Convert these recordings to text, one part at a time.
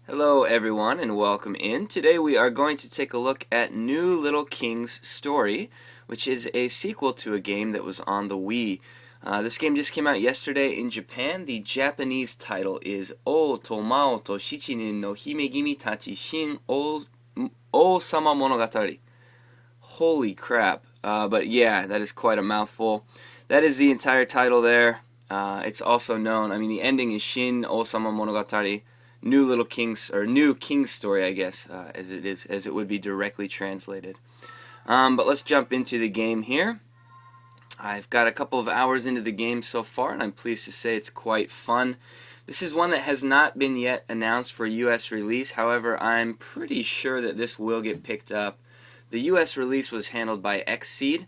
Hello everyone and welcome in. Today we are going to take a look at New Little King's Story, which is a sequel to a game that was on the Wii. This game just came out yesterday in Japan. The Japanese title is O to Maou to Shichinin no Himegimitachi Shin Ousama Monogatari. Holy crap. But yeah, that is quite a mouthful. That is the entire title there. It's also known, the ending is Shin Ousama Monogatari. New Little King's, or New King's Story, I guess, as it would be directly translated. But let's jump into the game here. I've got a couple of hours into the game so far, and I'm pleased to say it's quite fun. This is one that has not been yet announced for US release. However, I'm pretty sure that this will get picked up. The US release was handled by Xseed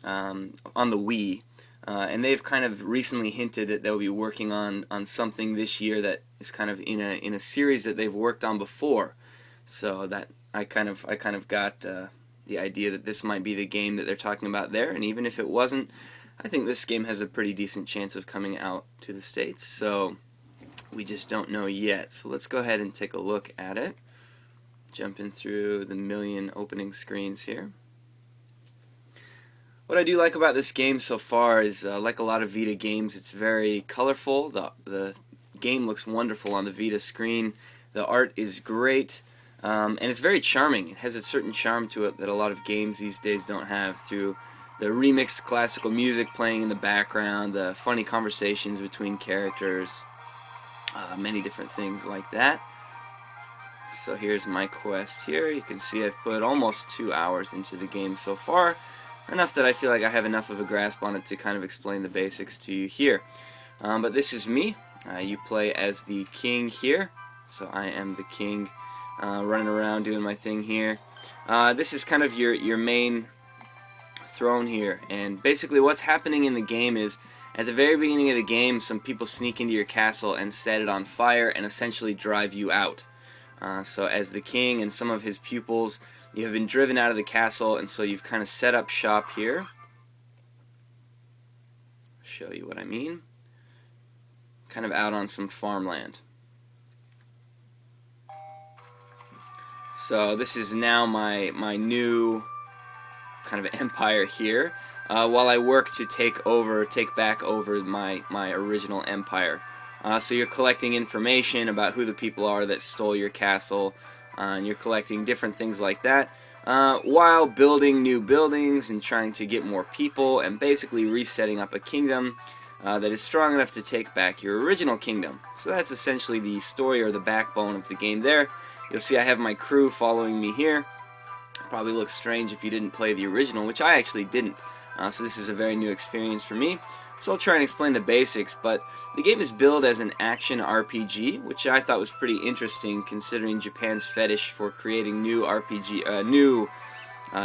on the Wii. And they've kind of recently hinted that they'll be working on something this year that is kind of in a series that they've worked on before. So that I kind of got the idea that this might be the game that they're talking about there. And even if it wasn't, I think this game has a pretty decent chance of coming out to the States. So we just don't know yet. So let's go ahead and take a look at it. Jumping through the million opening screens here. What I do like about this game so far is, like a lot of Vita games, it's very colorful. The game looks wonderful on the Vita screen. The art is great, and it's very charming. It has a certain charm to it that a lot of games these days don't have, through the remixed classical music playing in the background, the funny conversations between characters, many different things like that. So here's my quest here. You can see I've put almost 2 hours into the game so far. Enough that I feel like I have enough of a grasp on it to kind of explain the basics to you here. But this is me. You play as the king here. So I am the king, running around doing my thing here. This is kind of your main throne here. And basically what's happening in the game is, at the very beginning of the game, some people sneak into your castle and set it on fire and essentially drive you out. So as the king and some of his pupils, you have been driven out of the castle, and so you've kind of set up shop here. Show you what I mean. Kind of out on some farmland. So this is now my new kind of empire here, while I work to take back over my original empire. So you're collecting information about who the people are that stole your castle. And you're collecting different things like that, while building new buildings and trying to get more people and basically resetting up a kingdom that is strong enough to take back your original kingdom. So that's essentially the story or the backbone of the game there. You'll see I have my crew following me here. Probably looks strange if you didn't play the original, which I actually didn't. So this is a very new experience for me. So I'll try and explain the basics, but the game is billed as an action RPG, which I thought was pretty interesting considering Japan's fetish for creating new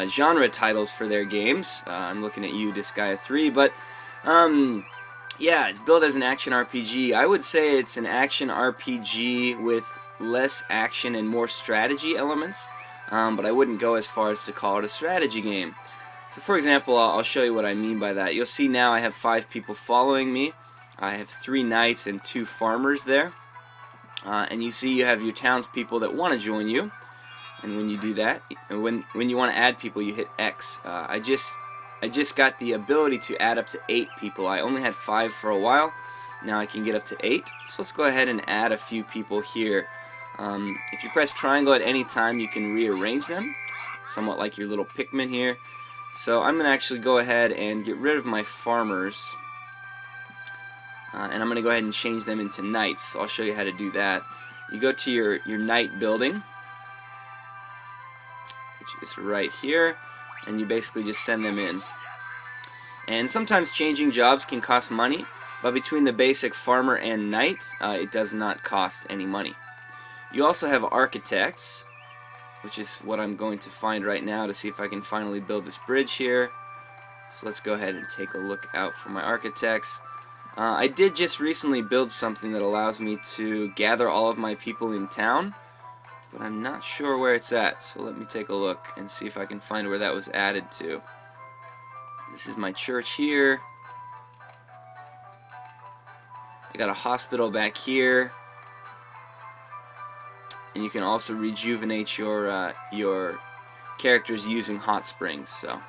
genre titles for their games. I'm looking at you, Disgaea 3, but yeah, it's billed as an action RPG. I would say it's an action RPG with less action and more strategy elements, but I wouldn't go as far as to call it a strategy game. So for example, I'll show you what I mean by that. You'll see now I have 5 people following me. I have 3 knights and 2 farmers there. And you see you have your townspeople that want to join you. And when you do that, when you want to add people, you hit X. I just got the ability to add up to 8 people. I only had 5 for a while. Now I can get up to 8. So let's go ahead and add a few people here. If you press triangle at any time, you can rearrange them, somewhat like your little Pikmin here. So I'm going to actually go ahead and get rid of my farmers, and I'm going to go ahead and change them into knights. So I'll show you how to do that. You go to your knight building, which is right here, and you basically just send them in. And sometimes changing jobs can cost money, but between the basic farmer and knight, it does not cost any money. You also have architects, which is what I'm going to find right now to see if I can finally build this bridge here. So let's go ahead and take a look out for my architects. I did just recently build something that allows me to gather all of my people in town, but I'm not sure where it's at. So let me take a look and see if I can find where that was added to. This is my church here. I got a hospital back here. and you can also rejuvenate your characters using hot springs. So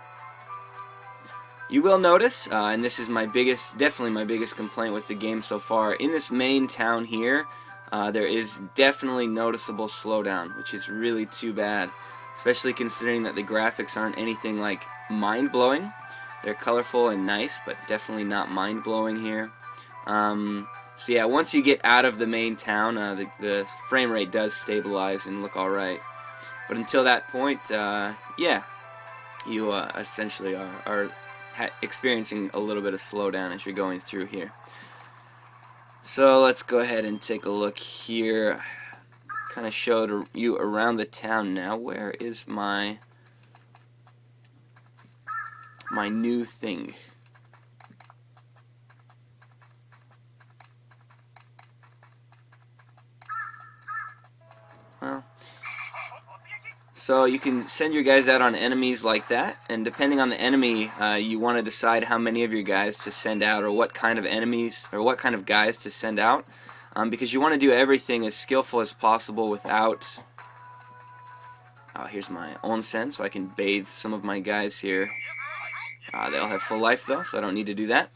you will notice, and this is definitely my biggest complaint with the game so far, in this main town here, there is definitely noticeable slowdown, which is really too bad, especially considering that the graphics aren't anything like mind-blowing. They're colorful and nice, but definitely not mind-blowing here. So yeah, once you get out of the main town, the frame rate does stabilize and look alright. But until that point, yeah, you essentially are experiencing a little bit of slowdown as you're going through here. So let's go ahead and take a look here. Kind of showed you around the town now. Where is my new thing? Well, so you can send your guys out on enemies like that, and depending on the enemy, you want to decide how many of your guys to send out, or what kind of enemies, or what kind of guys to send out, because you want to do everything as skillful as possible without... Oh, here's my onsen, so I can bathe some of my guys here. They'll have full life though, so I don't need to do that.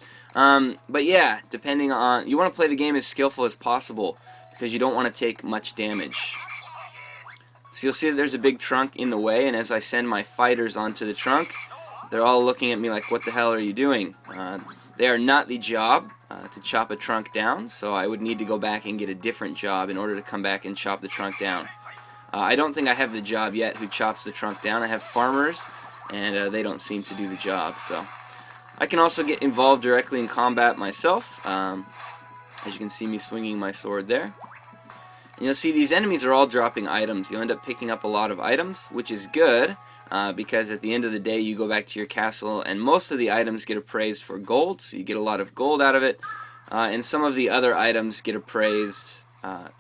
But yeah, depending on... You want to play the game as skillful as possible, because you don't want to take much damage. So you'll see that there's a big trunk in the way, and as I send my fighters onto the trunk, they're all looking at me like, what the hell are you doing? They are not the job to chop a trunk down, so I would need to go back and get a different job in order to come back and chop the trunk down. I don't think I have the job yet who chops the trunk down. I have farmers, and they don't seem to do the job. So I can also get involved directly in combat myself, as you can see me swinging my sword there. And you'll see these enemies are all dropping items. You'll end up picking up a lot of items, which is good, because at the end of the day you go back to your castle and most of the items get appraised for gold, so you get a lot of gold out of it, and some of the other items get appraised,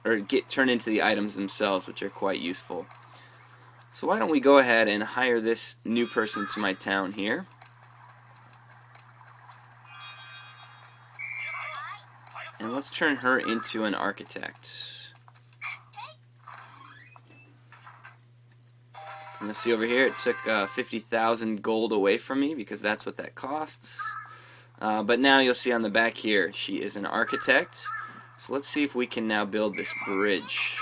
or get turned into the items themselves, which are quite useful. So why don't we go ahead and hire this new person to my town here. And let's turn her into an architect. And you'll see over here it took 50,000 gold away from me because that's what that costs. But now you'll see on the back here she is an architect. So let's see if we can now build this bridge.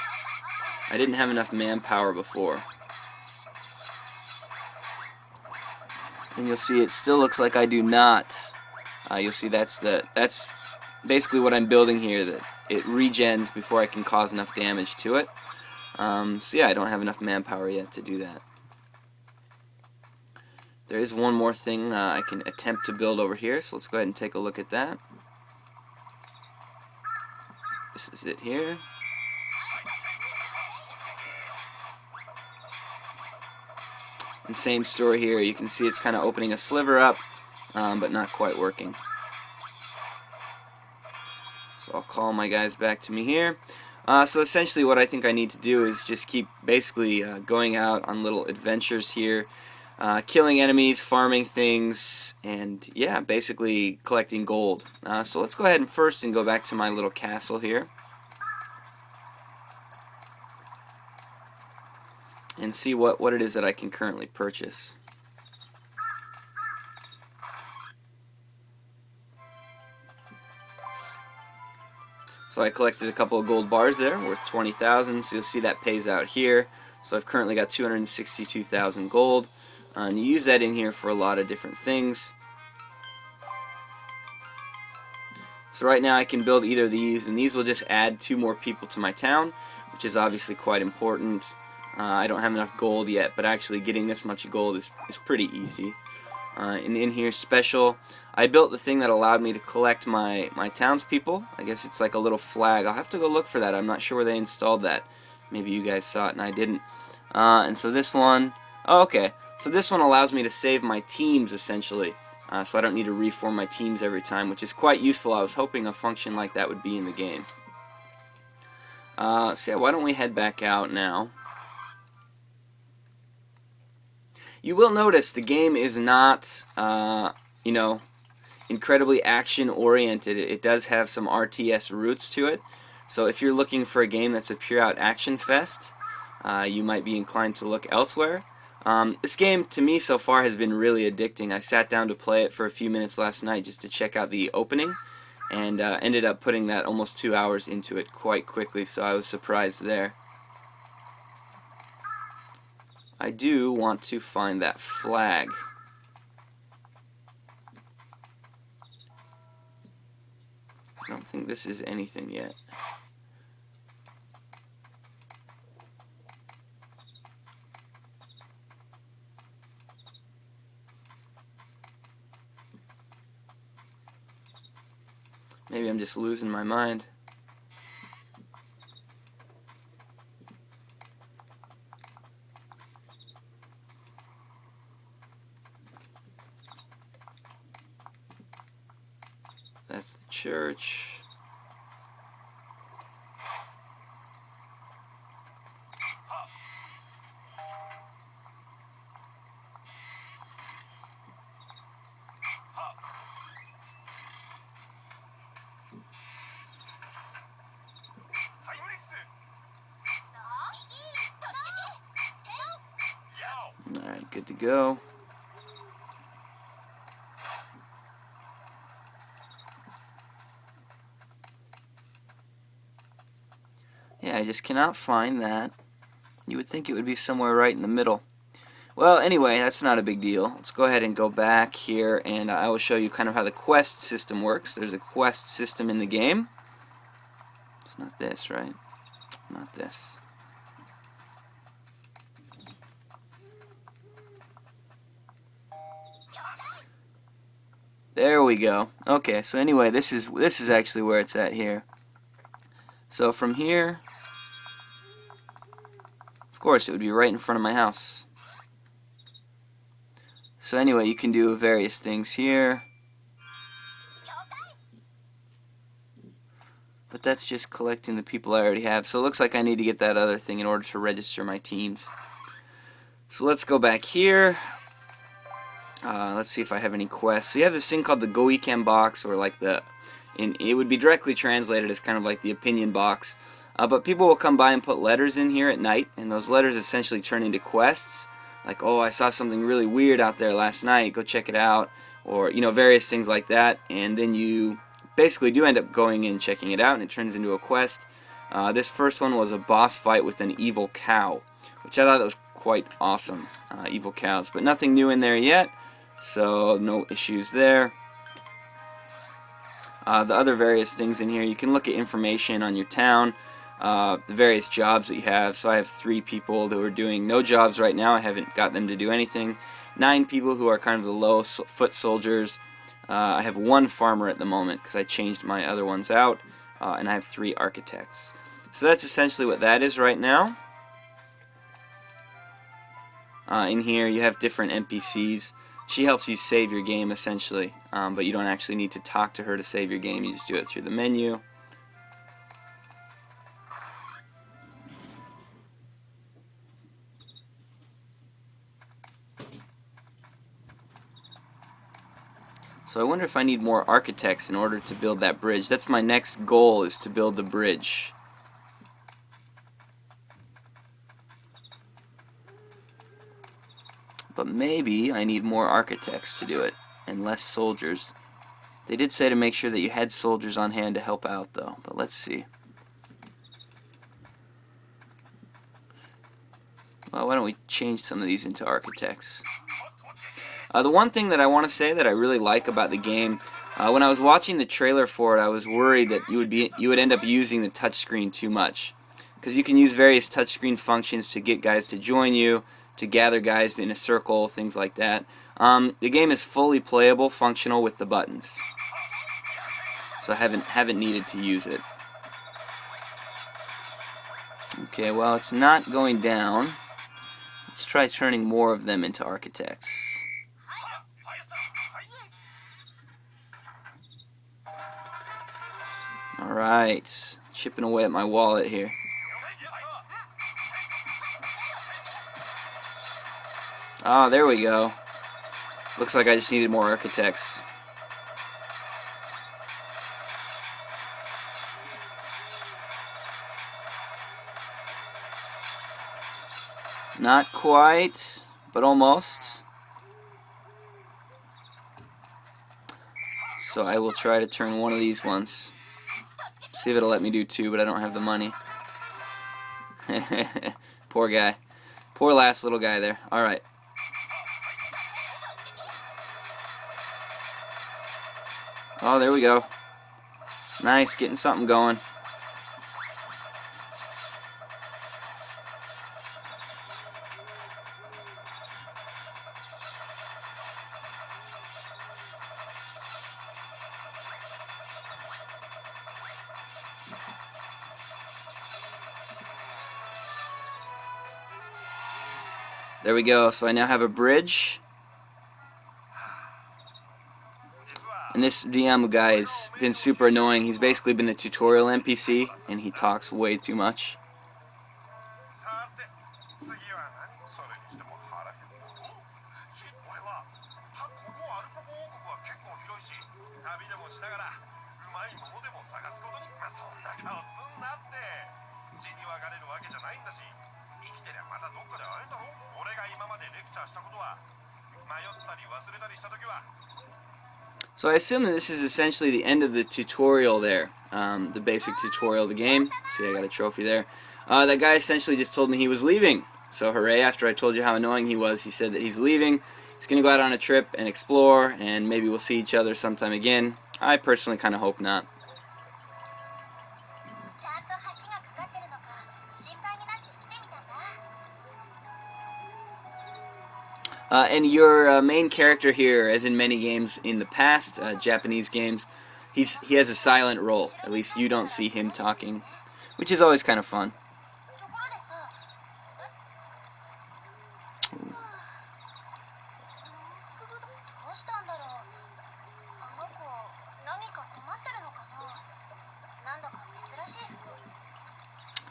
I didn't have enough manpower before. And you'll see it still looks like I do not. You'll see that's basically what I'm building here, that it regens before I can cause enough damage to it. So yeah, I don't have enough manpower yet to do that. There is one more thing I can attempt to build over here, so let's go ahead and take a look at that. This is it here. And same story here, you can see it's kind of opening a sliver up, but not quite working. So I'll call my guys back to me here. So essentially what I think I need to do is just keep basically going out on little adventures here, killing enemies, farming things, and yeah, basically collecting gold. So let's go ahead and first go back to my little castle here and see what it is that I can currently purchase. So I collected a couple of gold bars there, worth 20,000, so you'll see that pays out here. So I've currently got 262,000 gold, and you use that in here for a lot of different things. So right now I can build either of these, and these will just add 2 more people to my town, which is obviously quite important. I don't have enough gold yet, but actually getting this much gold is pretty easy. And in here, special, I built the thing that allowed me to collect my townspeople. I guess it's like a little flag. I'll have to go look for that. I'm not sure where they installed that. Maybe you guys saw it and I didn't. And so this one, oh, okay. So this one allows me to save my teams, essentially. So I don't need to reform my teams every time, which is quite useful. I was hoping a function like that would be in the game. So yeah, why don't we head back out now. You will notice the game is not, you know, incredibly action-oriented. It does have some RTS roots to it. So if you're looking for a game that's a pure-out action fest, you might be inclined to look elsewhere. This game, to me, so far has been really addicting. I sat down to play it for a few minutes last night just to check out the opening, and ended up putting that almost 2 hours into it quite quickly, so I was surprised there. I do want to find that flag. I don't think this is anything yet. Maybe I'm just losing my mind. That's the church. Alright, good to go. Yeah, I just cannot find that. You would think it would be somewhere right in the middle. Well, anyway, that's not a big deal. Let's go ahead and go back here, and I will show you kind of how the quest system works. There's a quest system in the game. It's not this, right? Not this. There we go. Okay, so anyway, this is actually where it's at here. So from here, of course, it would be right in front of my house. So anyway, you can do various things here. But that's just collecting the people I already have. So it looks like I need to get that other thing in order to register my teams. So let's go back here. Let's see if I have any quests. So you have this thing called the Goiken box, or like it would be directly translated as kind of like the opinion box. But people will come by and put letters in here at night, and those letters essentially turn into quests. Like, oh, I saw something really weird out there last night, go check it out. Or, you know, various things like that. And then you basically do end up going in, checking it out, and it turns into a quest. This first one was a boss fight with an evil cow, which I thought was quite awesome. Evil cows, but nothing new in there yet. So no issues there. The other various things in here, you can look at information on your town, the various jobs that you have. So I have 3 people that are doing no jobs right now. I haven't got them to do anything. 9 people who are kind of the low foot soldiers. I have 1 farmer at the moment because I changed my other ones out, and I have 3 architects. So that's essentially what that is right now. In here you have different NPCs. She helps you save your game essentially, but you don't actually need to talk to her to save your game. You just do it through the menu. So I wonder if I need more architects in order to build that bridge. That's my next goal, is to build the bridge. But maybe I need more architects to do it, and less soldiers. They did say to make sure that you had soldiers on hand to help out, though. But let's see. Well, why don't we change some of these into architects? The one thing that I want to say that I really like about the game, when I was watching the trailer for it, I was worried that you would end up using the touchscreen too much, because you can use various touchscreen functions to get guys to join you, to gather guys in a circle, things like that. The game is fully playable, functional with the buttons, so I haven't needed to use it. Okay, well, it's not going down. Let's try turning more of them into architects. Alright, chipping away at my wallet here. Ah, there we go. Looks like I just needed more architects. Not quite, but almost. So I will try to turn one of these once. See if it'll let me do two, but I don't have the money. Poor guy. Poor last little guy there. Alright. Oh, there we go. Nice, getting something going. There we go. So I now have a bridge. And this Ryamu guy has been super annoying. He's basically been the tutorial NPC, and he talks way too much. So I assume that this is essentially the end of the tutorial there, the basic tutorial of the game. See, I got a trophy there. That guy essentially just told me he was leaving. So hooray, after I told you how annoying he was, he said that he's leaving. He's going to go out on a trip and explore, and maybe we'll see each other sometime again. I personally kind of hope not. And your main character here, as in many games in the past, Japanese games, he has a silent role. At least you don't see him talking, which is always kind of fun.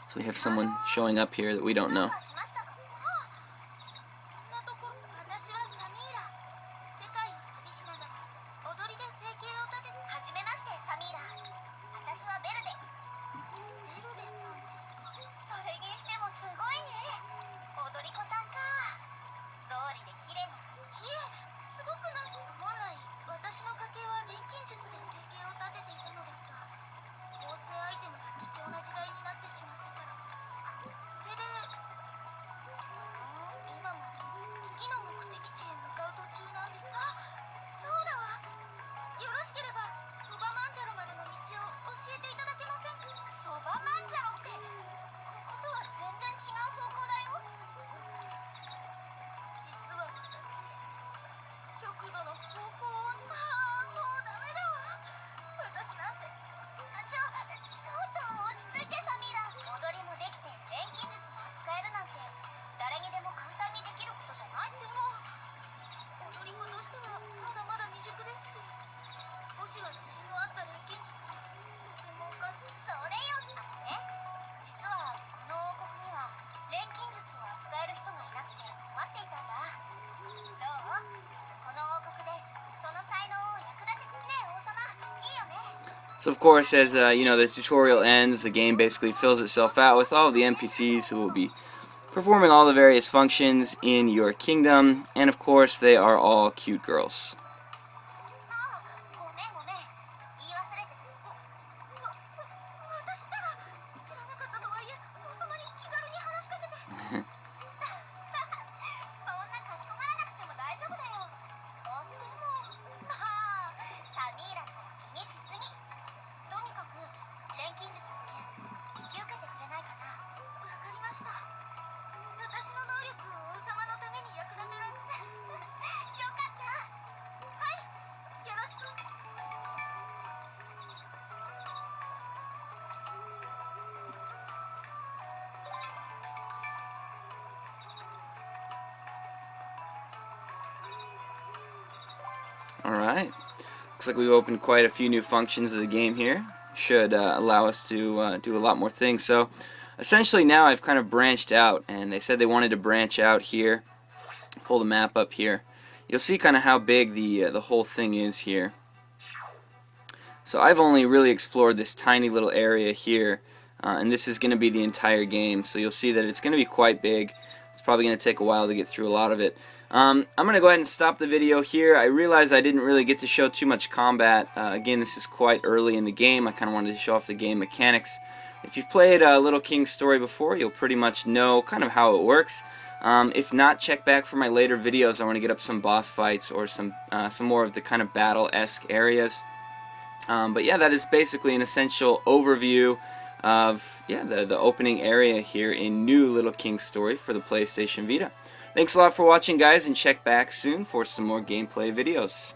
So we have someone showing up here that we don't know. So of course, as you know, the tutorial ends, the game basically fills itself out with all of the NPCs who will be performing all the various functions in your kingdom, and of course they are all cute girls. Alright, looks like we've opened quite a few new functions of the game here. Should allow us to do a lot more things. So essentially now I've kind of branched out, and they said they wanted to branch out here. Pull the map up here. You'll see kind of how big the whole thing is here. So I've only really explored this tiny little area here, and this is going to be the entire game. So you'll see that it's going to be quite big. It's probably going to take a while to get through a lot of it. I'm going to go ahead and stop the video here. I realize I didn't really get to show too much combat. Again, this is quite early in the game. I kind of wanted to show off the game mechanics. If you've played Little King's Story before, you'll pretty much know kind of how it works. If not, check back for my later videos. I want to get up some boss fights or some more of the kind of battle-esque areas. But yeah, that is basically an essential overview of the opening area here in New Little King's Story for the PlayStation Vita. Thanks a lot for watching, guys, and check back soon for some more gameplay videos.